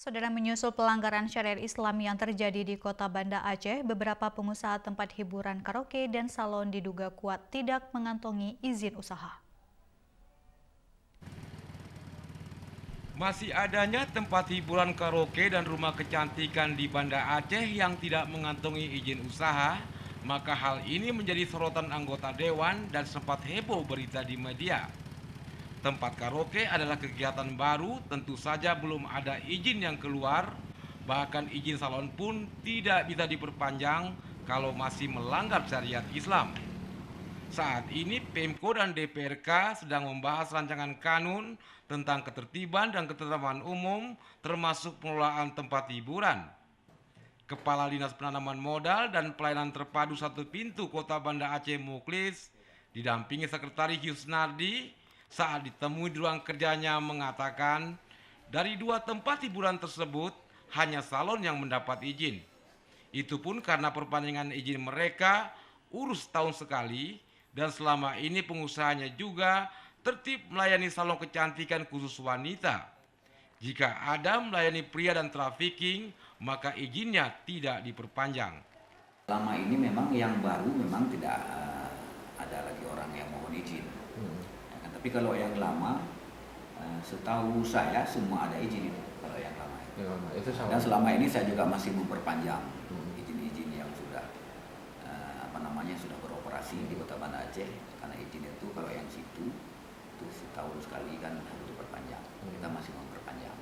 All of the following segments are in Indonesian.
Saudara, menyusul pelanggaran syariat Islam yang terjadi di Kota Banda Aceh, beberapa pengusaha tempat hiburan karaoke dan salon diduga kuat tidak mengantongi izin usaha. Masih adanya tempat hiburan karaoke dan rumah kecantikan di Banda Aceh yang tidak mengantongi izin usaha, maka hal ini menjadi sorotan anggota dewan dan sempat heboh berita di media. Tempat karaoke adalah kegiatan baru, tentu saja belum ada izin yang keluar, bahkan izin salon pun tidak bisa diperpanjang kalau masih melanggar syariat Islam. Saat ini Pemko dan DPRK sedang membahas rancangan kanun tentang ketertiban dan ketentraman umum termasuk pengelolaan tempat hiburan. Kepala Dinas Penanaman Modal dan Pelayanan Terpadu Satu Pintu Kota Banda Aceh Muklis didampingi Sekretaris Yusnardi saat ditemui di ruang kerjanya mengatakan dari dua tempat hiburan tersebut hanya salon yang mendapat izin. Itu pun karena perpanjangan izin mereka urus tahun sekali dan selama ini pengusahanya juga tertib melayani salon kecantikan khusus wanita. Jika ada melayani pria dan trafficking, maka izinnya tidak diperpanjang. Selama ini memang yang baru memang tidak ada lagi orang yang mohon izin. Ya kan? Tapi kalau yang lama, setahu saya semua ada izin itu. Kalau yang lama itu. Itu sama. Dan selama ini saya juga masih memperpanjang izin-izin yang sudah sudah beroperasi di Kota Banda Aceh. Karena izin itu kalau yang situ itu setahun sekali kan harus diperpanjang. Kita masih memperpanjang.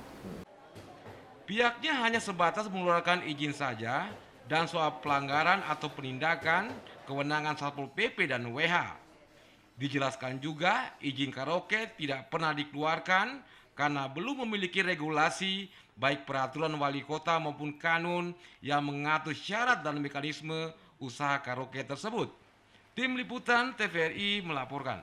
Pihaknya hanya sebatas mengeluarkan izin saja dan soal pelanggaran atau penindakan kewenangan Satpol PP dan WH. Dijelaskan juga izin karaoke tidak pernah dikeluarkan karena belum memiliki regulasi baik peraturan wali kota maupun kanun yang mengatur syarat dan mekanisme usaha karaoke tersebut. Tim Liputan TVRI melaporkan.